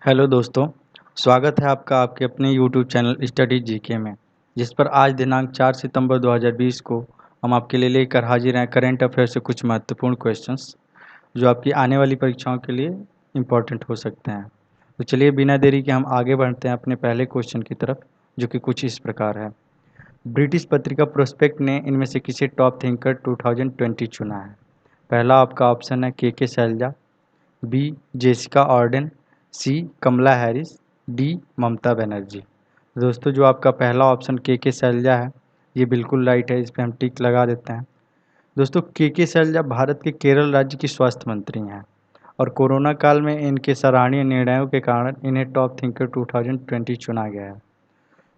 Hello दोस्तों, स्वागत है आपका आपके अपने यूट्यूब चैनल स्टडी जीके में, जिस पर आज दिनांक 4 सितंबर 2020 को हम आपके लिए लेकर हाजिर हैं करंट अफेयर से कुछ महत्वपूर्ण क्वेश्चंस जो आपकी आने वाली परीक्षाओं के लिए इम्पोर्टेंट हो सकते हैं। तो चलिए बिना देरी के हम आगे बढ़ते हैं अपने पहले क्वेश्चन की तरफ, जो कि कुछ इस प्रकार है। ब्रिटिश पत्रिका प्रोस्पेक्ट ने इनमें से किसे टॉप थिंकर 2020 चुना है? पहला आपका ऑप्शन है के शैलजा, बी जेसिका ऑर्डेन, सी कमला हैरिस, डी ममता बनर्जी। दोस्तों जो आपका पहला ऑप्शन के शैलजा है, ये बिल्कुल राइट है, इस पर हम टिक लगा देते हैं। दोस्तों के शैलजा भारत के केरल राज्य की स्वास्थ्य मंत्री हैं और कोरोना काल में इनके सराहनीय निर्णयों के कारण इन्हें टॉप थिंकर 2020 चुना गया है।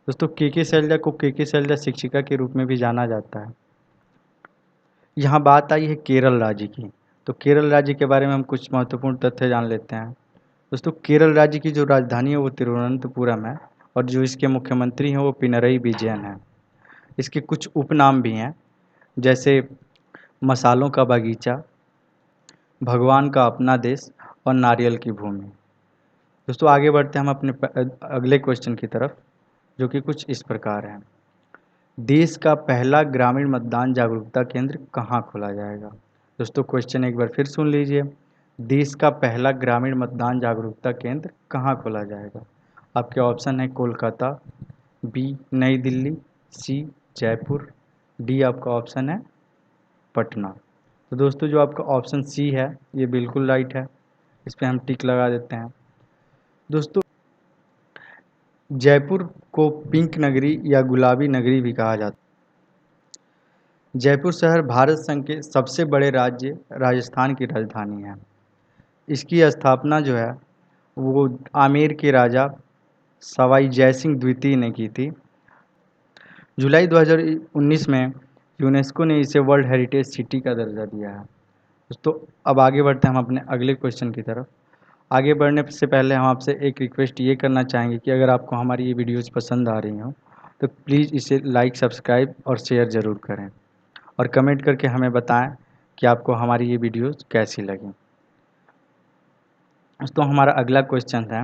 दोस्तों के शैलजा को के शैलजा शिक्षिका के रूप में भी जाना जाता है। यहाँ बात आई है केरल राज्य की, तो केरल राज्य के बारे में हम कुछ महत्वपूर्ण तथ्य जान लेते हैं। दोस्तों केरल राज्य की जो राजधानी है वो तिरुवनंतपुरम है और जो इसके मुख्यमंत्री हैं वो पिनरई विजयन हैं। इसके कुछ उपनाम भी हैं, जैसे मसालों का बगीचा, भगवान का अपना देश और नारियल की भूमि। दोस्तों आगे बढ़ते हैं हम अपने अगले क्वेश्चन की तरफ, जो कि कुछ इस प्रकार है। देश का पहला ग्रामीण मतदान जागरूकता केंद्र कहाँ खोला जाएगा? दोस्तों क्वेश्चन एक बार फिर सुन लीजिए। देश का पहला ग्रामीण मतदान जागरूकता केंद्र कहाँ खोला जाएगा? आपके ऑप्शन है कोलकाता, बी नई दिल्ली, सी जयपुर, डी आपका ऑप्शन है पटना। तो दोस्तों जो आपका ऑप्शन सी है ये बिल्कुल राइट है, इस पर हम टिक लगा देते हैं। दोस्तों जयपुर को पिंक नगरी या गुलाबी नगरी भी कहा जाता है। जयपुर शहर भारत संघ के सबसे बड़े राज्य राजस्थान की राजधानी है। इसकी स्थापना जो है वो आमेर के राजा सवाई जयसिंह द्वितीय ने की थी। जुलाई 2019 में यूनेस्को ने इसे वर्ल्ड हेरिटेज सिटी का दर्जा दिया है। दोस्तों अब आगे बढ़ते हैं हम अपने अगले क्वेश्चन की तरफ। आगे बढ़ने से पहले हम आपसे एक रिक्वेस्ट ये करना चाहेंगे कि अगर आपको हमारी ये वीडियोज़ पसंद आ रही हों तो प्लीज़ इसे लाइक, सब्सक्राइब और शेयर ज़रूर करें और कमेंट करके हमें बताएं कि आपको हमारी ये वीडियोज़ कैसी लगी। दोस्तों हमारा अगला क्वेश्चन है,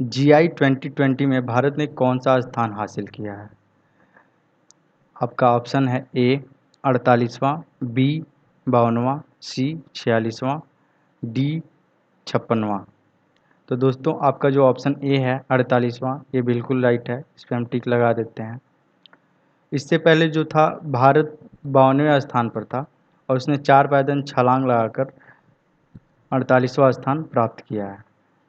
GI 2020 में भारत ने कौन सा स्थान हासिल किया है? आपका ऑप्शन है ए 48वां, बी 52वां, सी 46वां, डी 56वां। तो दोस्तों आपका जो ऑप्शन ए है 48वां, ये बिल्कुल राइट है, इस पर हम टिक लगा देते हैं। इससे पहले जो था भारत 52वें स्थान पर था और उसने 4 पायदान छलांग लगाकर 48वां स्थान प्राप्त किया है।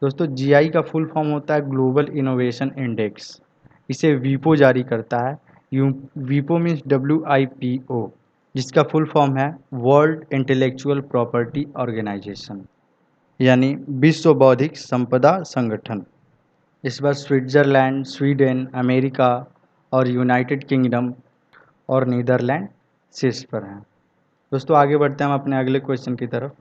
दोस्तों जीआई का फुल फॉर्म होता है ग्लोबल इनोवेशन इंडेक्स, इसे वीपो जारी करता है। वीपो मीन्स WIPO, जिसका फुल फॉर्म है वर्ल्ड इंटेलेक्चुअल प्रॉपर्टी ऑर्गेनाइजेशन, यानी विश्व बौद्धिक संपदा संगठन। इस बार स्विट्ज़रलैंड, स्वीडन, अमेरिका और यूनाइटेड किंगडम और नीदरलैंड शीर्ष पर हैं। दोस्तों आगे बढ़ते हैं हम अपने अगले क्वेश्चन की तरफ।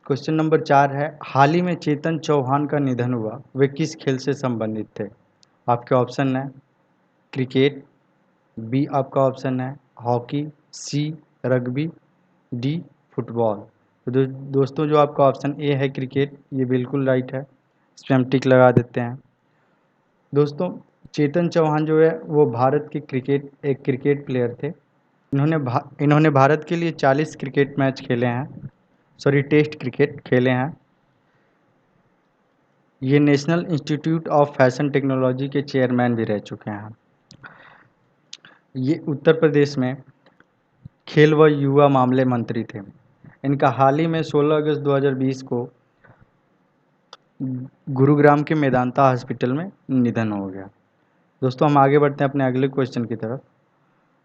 क्वेश्चन नंबर 4 है, हाल ही में चेतन चौहान का निधन हुआ, वे किस खेल से संबंधित थे? आपके ऑप्शन है क्रिकेट, बी आपका ऑप्शन है हॉकी, सी रग्बी, डी फुटबॉल। तो दोस्तों जो आपका ऑप्शन ए है क्रिकेट, ये बिल्कुल राइट है, इस पर हम टिक लगा देते हैं। दोस्तों चेतन चौहान जो है वो भारत के एक क्रिकेट प्लेयर थे। इन्होंने भारत के लिए 40 क्रिकेट मैच खेले हैं, सॉरी टेस्ट क्रिकेट खेले हैं। ये national institute of fashion technology के चेयरमैन भी रह चुके हैं। ये उत्तर प्रदेश में खेल व युवा मामले मंत्री थे। इनका हाल ही में 16 अगस्त 2020 को गुरुग्राम के मेदांता हॉस्पिटल में निधन हो गया। दोस्तों हम आगे बढ़ते हैं अपने अगले क्वेश्चन की तरफ।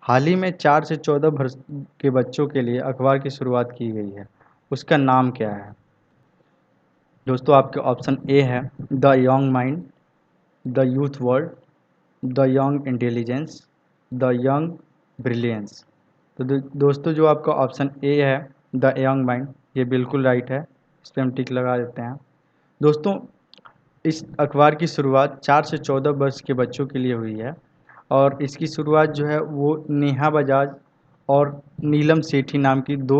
हाल ही में 4 से 14 वर्ष के बच्चों के लिए अखबार की शुरुआत की गई है, उसका नाम क्या है? दोस्तों आपके ऑप्शन ए है the young mind, the youth world, the young intelligence, the young brilliance. तो दोस्तों जो आपका ऑप्शन ए है द यंग माइंड, ये बिल्कुल राइट है, इस पर हम टिक लगा देते हैं। दोस्तों इस अखबार की शुरुआत 4 से 14 वर्ष के बच्चों के लिए हुई है और इसकी शुरुआत जो है वो नेहा बजाज और नीलम सेठी नाम की दो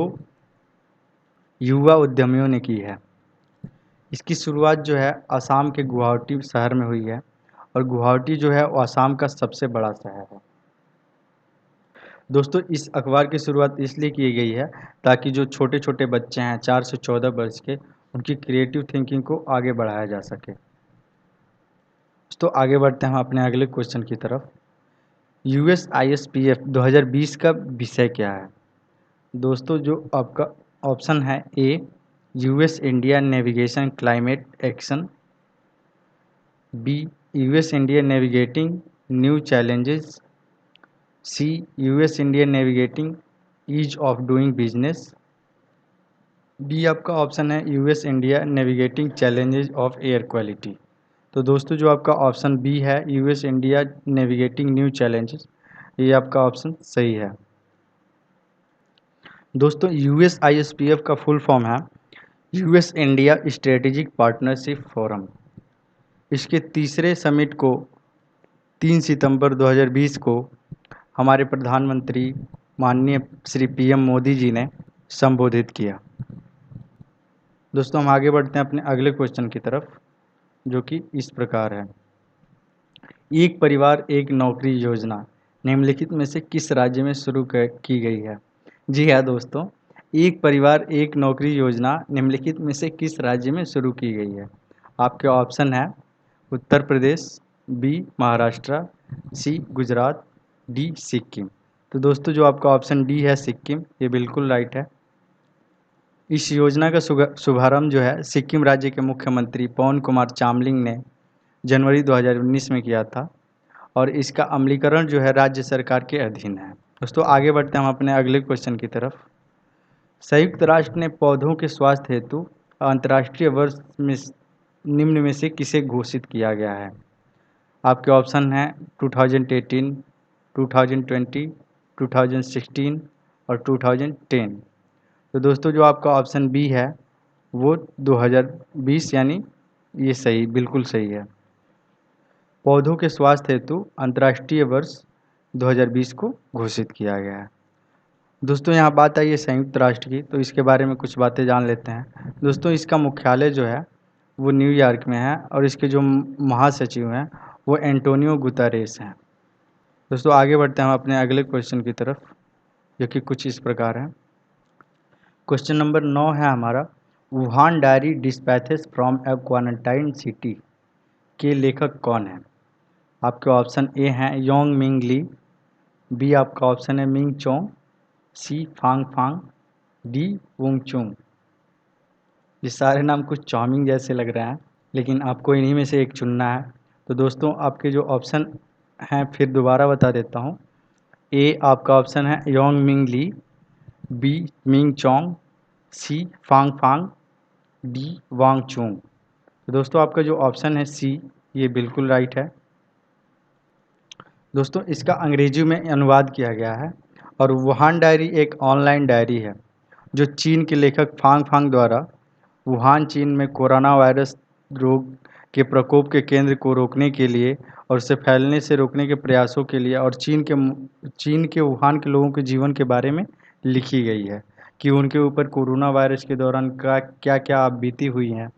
युवा उद्यमियों ने की है। इसकी शुरुआत जो है असम के गुवाहाटी शहर में हुई है और गुवाहाटी जो है वो असम का सबसे बड़ा शहर है। दोस्तों इस अखबार की शुरुआत इसलिए की गई है ताकि जो छोटे छोटे बच्चे हैं 4 से 14 वर्ष के, उनकी क्रिएटिव थिंकिंग को आगे बढ़ाया जा सके। तो आगे बढ़ते हैं हम अपने अगले क्वेश्चन की तरफ। USISPF 2020 का विषय क्या है? दोस्तों जो आपका ऑप्शन है A, US India navigation climate action, B, US India navigating new challenges, C, US India navigating ease of doing business, D आपका ऑप्शन है US India navigating challenges of air quality. तो दोस्तों जो आपका ऑप्शन बी है US India navigating new challenges, ये आपका option सही है। दोस्तों USISPF का फुल फॉर्म है US India strategic partnership forum. इसके तीसरे समिट को 3 सितंबर 2020 को हमारे प्रधानमंत्री माननीय श्री PM मोदी जी ने संबोधित किया। दोस्तों हम आगे बढ़ते हैं अपने अगले क्वेश्चन की तरफ, जो कि इस प्रकार है। एक परिवार एक नौकरी योजना निम्नलिखित में से किस राज्य में शुरू की गई है? जी हाँ दोस्तों, एक परिवार एक नौकरी योजना निम्नलिखित में से किस राज्य में शुरू की गई है? आपके ऑप्शन है उत्तर प्रदेश, बी महाराष्ट्र, सी गुजरात, डी सिक्किम। तो दोस्तों जो आपका ऑप्शन डी है सिक्किम, ये बिल्कुल राइट है। इस योजना का शुभारंभ जो है सिक्किम राज्य के मुख्यमंत्री पवन कुमार चामलिंग ने जनवरी 2019 में किया था और इसका अमलीकरण जो है राज्य सरकार के अधीन है। दोस्तों आगे बढ़ते हैं हम अपने अगले क्वेश्चन की तरफ। संयुक्त राष्ट्र ने पौधों के स्वास्थ्य हेतु अंतर्राष्ट्रीय वर्ष में निम्न में से किसे घोषित किया गया है? आपके ऑप्शन हैं 2018, 2020, 2016 और 2010। तो दोस्तों जो आपका ऑप्शन बी है वो 2020 यानी ये सही, बिल्कुल सही है। पौधों के स्वास्थ्य हेतु अंतर्राष्ट्रीय वर्ष 2020 को घोषित किया गया है। दोस्तों यहाँ बात आई है संयुक्त राष्ट्र की, तो इसके बारे में कुछ बातें जान लेते हैं। दोस्तों इसका मुख्यालय जो है वो न्यूयॉर्क में है और इसके जो महासचिव हैं वो एंटोनियो गुतारेस हैं। दोस्तों आगे बढ़ते हैं हम अपने अगले क्वेश्चन की तरफ, जो कि कुछ इस प्रकार है। क्वेश्चन नंबर 9 है हमारा, Wuhan diary dispatches from A quarantine city के लेखक कौन है? आपके ऑप्शन ए हैं योंग मिंग ली, बी आपका ऑप्शन है मिंग चोंग, सी फांग फांग, डी वुंग चुंग। ये सारे नाम कुछ चाउमिंग जैसे लग रहे हैं, लेकिन आपको इन्हीं में से एक चुनना है। तो दोस्तों आपके जो ऑप्शन हैं फिर दोबारा बता देता हूँ। ए आपका ऑप्शन है योंग मिंग ली, बी मिंग चोंग, सी फांग फांग, डी वांग चुंग। तो दोस्तों आपका जो ऑप्शन है सी, ये बिल्कुल राइट है। दोस्तों इसका अंग्रेजी में अनुवाद किया गया है और वुहान डायरी एक ऑनलाइन डायरी है जो चीन के लेखक फांग फांग द्वारा वुहान चीन में कोरोना वायरस रोग के प्रकोप के केंद्र को रोकने के लिए और उसे फैलने से रोकने के प्रयासों के लिए और चीन के वुहान के लोगों के जीवन के बारे में लिखी गई है कि उनके ऊपर कोरोना वायरस के दौरान क्या क्या आप बीती हुई हैं,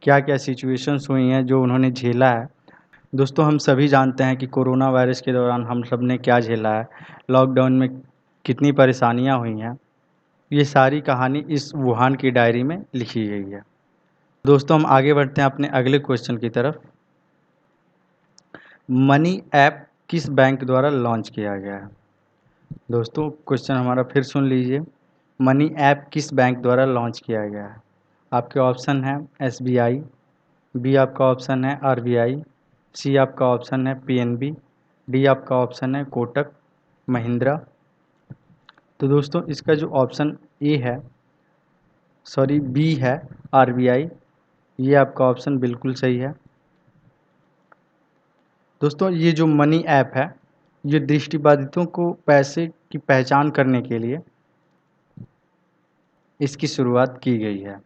क्या क्या सिचुएशंस हुई हैं जो उन्होंने झेला है। दोस्तों हम सभी जानते हैं कि कोरोना वायरस के दौरान हम सब ने क्या झेला है, लॉकडाउन में कितनी परेशानियां हुई हैं। ये सारी कहानी इस वुहान की डायरी में लिखी गई है। दोस्तों हम आगे बढ़ते हैं अपने अगले क्वेश्चन की तरफ। मनी ऐप किस बैंक द्वारा लॉन्च किया गया है? दोस्तों क्वेश्चन हमारा फिर सुन लीजिए। मनी ऐप किस बैंक द्वारा लॉन्च किया गया है? आपके ऑप्शन है SBI, बी आपका ऑप्शन है RBI, सी आपका ऑप्शन है PNB, डी आपका ऑप्शन है कोटक महिंद्रा। तो दोस्तों इसका जो ऑप्शन ए है, सॉरी बी है RBI, ये आपका ऑप्शन बिल्कुल सही है। दोस्तों ये जो मनी ऐप है ये दृष्टिबाधितों को पैसे की पहचान करने के लिए इसकी शुरुआत की गई है।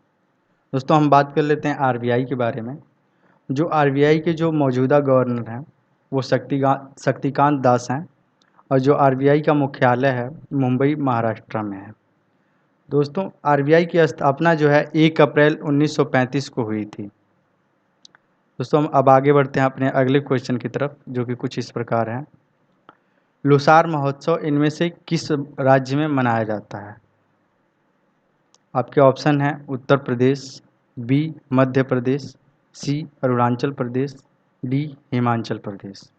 दोस्तों हम बात कर लेते हैं RBI के बारे में। जो RBI के जो मौजूदा गवर्नर हैं वो शक्तिकांत दास हैं और जो RBI का मुख्यालय है मुंबई महाराष्ट्र में है। दोस्तों आरबीआई की स्थापना जो है 1 अप्रैल 1935 को हुई थी। दोस्तों हम अब आगे बढ़ते हैं अपने अगले क्वेश्चन की तरफ, जो कि कुछ इस प्रकार है। लोसार महोत्सव इनमें से किस राज्य में मनाया जाता है? आपके ऑप्शन हैं उत्तर प्रदेश, बी मध्य प्रदेश, सी अरुणाचल प्रदेश, डी हिमाचल प्रदेश।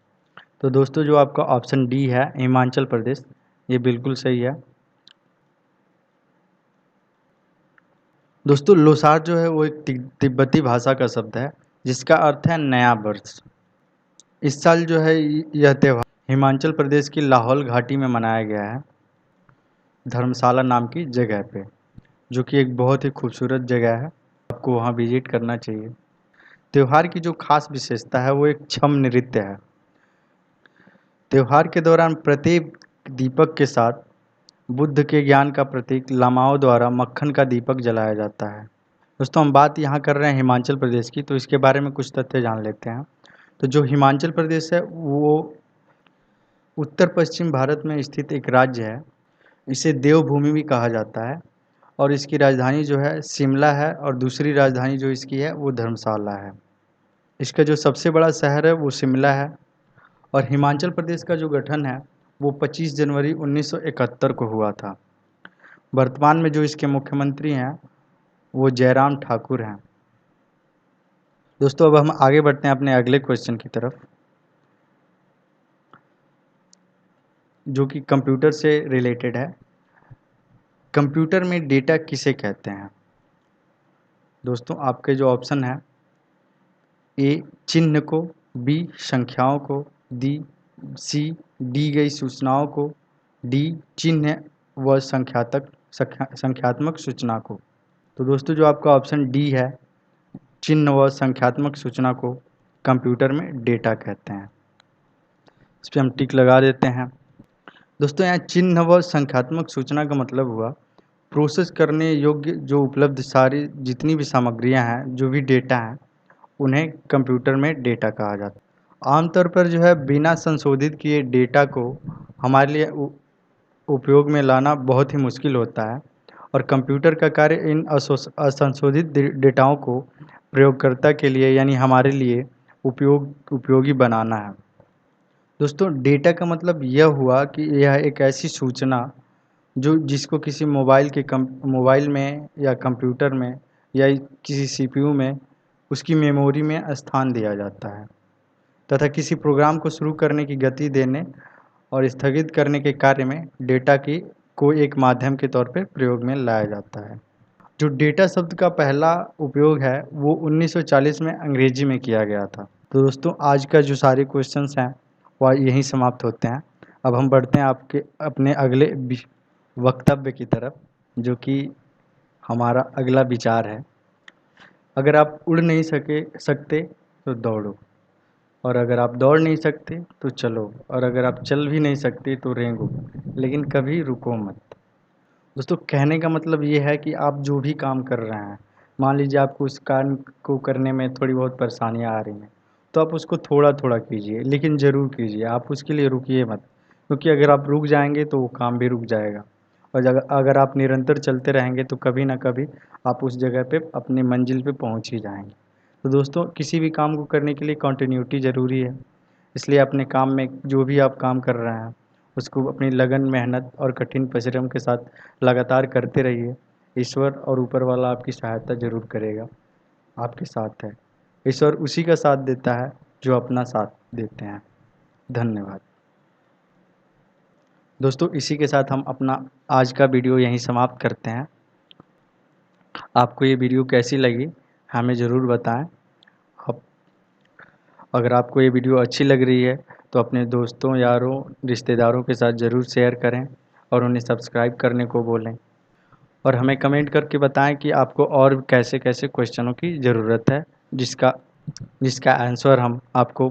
तो दोस्तों जो आपका ऑप्शन डी है हिमाचल प्रदेश, ये बिल्कुल सही है। दोस्तों लोसार जो है वो एक तिब्बती भाषा का शब्द है जिसका अर्थ है नया वर्ष। इस साल जो है यह त्यौहार हिमाचल प्रदेश की लाहौल घाटी में मनाया गया है, धर्मशाला नाम की जगह पे, जो कि एक बहुत ही खूबसूरत जगह है, आपको वहाँ विजिट करना चाहिए। त्यौहार की जो खास विशेषता है वो एक छम नृत्य है। त्यौहार के दौरान प्रत्येक दीपक के साथ बुद्ध के ज्ञान का प्रतीक लामाओं द्वारा मक्खन का दीपक जलाया जाता है। दोस्तों हम बात यहाँ कर रहे हैं हिमाचल प्रदेश की, तो इसके बारे में कुछ तथ्य जान लेते हैं। तो जो हिमाचल प्रदेश है वो उत्तर पश्चिम भारत में स्थित एक राज्य है। इसे देवभूमि भी कहा जाता है और इसकी राजधानी जो है शिमला है और दूसरी राजधानी जो इसकी है वो धर्मशाला है। इसका जो सबसे बड़ा शहर है वो शिमला है। और हिमाचल प्रदेश का जो गठन है वो 25 जनवरी 1971 को हुआ था। वर्तमान में जो इसके मुख्यमंत्री हैं वो जयराम ठाकुर हैं। दोस्तों अब हम आगे बढ़ते हैं अपने अगले क्वेश्चन की तरफ, जो कि कंप्यूटर से रिलेटेड है। कंप्यूटर में डेटा किसे कहते हैं? दोस्तों आपके जो ऑप्शन है ए चिन्ह को, बी संख्याओं को, सी दी गई सूचनाओं को, डी चिन्ह व संख्यात्मक सूचना को। तो दोस्तों जो आपका ऑप्शन डी है चिन्ह व संख्यात्मक सूचना को कंप्यूटर में डेटा कहते हैं। इस पर हम टिक लगा देते हैं। दोस्तों यहाँ चिन्ह व संख्यात्मक सूचना का मतलब हुआ प्रोसेस करने योग्य जो उपलब्ध सारी जितनी भी सामग्रियाँ हैं, जो भी डेटा हैं, उन्हें कंप्यूटर में डेटा कहा जाता है। आमतौर पर जो है बिना संशोधित किए डेटा को हमारे लिए उपयोग में लाना बहुत ही मुश्किल होता है और कंप्यूटर का कार्य इन असंशोधित डेटाओं को प्रयोगकर्ता के लिए यानी हमारे लिए उपयोगी बनाना है। दोस्तों डेटा का मतलब यह हुआ कि यह एक ऐसी सूचना जो जिसको किसी मोबाइल में या कंप्यूटर में या किसी सीपीयू में उसकी मेमोरी में स्थान दिया जाता है तथा किसी प्रोग्राम को शुरू करने की गति देने और स्थगित करने के कार्य में डेटा की को एक माध्यम के तौर पर प्रयोग में लाया जाता है। जो डेटा शब्द का पहला उपयोग है वो 1940 में अंग्रेजी में किया गया था। तो दोस्तों आज का जो सारे क्वेश्चंस हैं वह यहीं समाप्त होते हैं। अब हम बढ़ते हैं आपके अपने अगले वक्तव्य की तरफ, जो कि हमारा अगला विचार है। अगर आप उड़ नहीं सकते तो दौड़ो, और अगर आप दौड़ नहीं सकते तो चलो, और अगर आप चल भी नहीं सकते तो रेंगो, लेकिन कभी रुको मत। दोस्तों कहने का मतलब ये है कि आप जो भी काम कर रहे हैं, मान लीजिए आपको उस काम को करने में थोड़ी बहुत परेशानियां आ रही हैं, तो आप उसको थोड़ा थोड़ा कीजिए, लेकिन ज़रूर कीजिए। आप उसके लिए रुकिए मत, क्योंकि अगर आप रुक जाएंगे तो वो काम भी रुक जाएगा। और अगर आप निरंतर चलते रहेंगे तो कभी ना कभी आप उस जगह पे अपनी मंजिल पे पहुंच ही जाएंगे। तो दोस्तों किसी भी काम को करने के लिए कंटिन्यूटी ज़रूरी है, इसलिए अपने काम में जो भी आप काम कर रहे हैं उसको अपनी लगन, मेहनत और कठिन परिश्रम के साथ लगातार करते रहिए। ईश्वर और ऊपर वाला आपकी सहायता ज़रूर करेगा, आपके साथ है। ईश्वर उसी का साथ देता है जो अपना साथ देते हैं। धन्यवाद। दोस्तों इसी के साथ हम अपना आज का वीडियो यहीं समाप्त करते हैं। आपको ये वीडियो कैसी लगी हमें ज़रूर बताएं। आप अगर आपको ये वीडियो अच्छी लग रही है तो अपने दोस्तों, यारों, रिश्तेदारों के साथ ज़रूर शेयर करें और उन्हें सब्सक्राइब करने को बोलें। और हमें कमेंट करके बताएं कि आपको और कैसे कैसे क्वेश्चनों की ज़रूरत है, जिसका आंसर हम आपको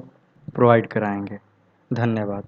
प्रोवाइड कराएंगे। धन्यवाद।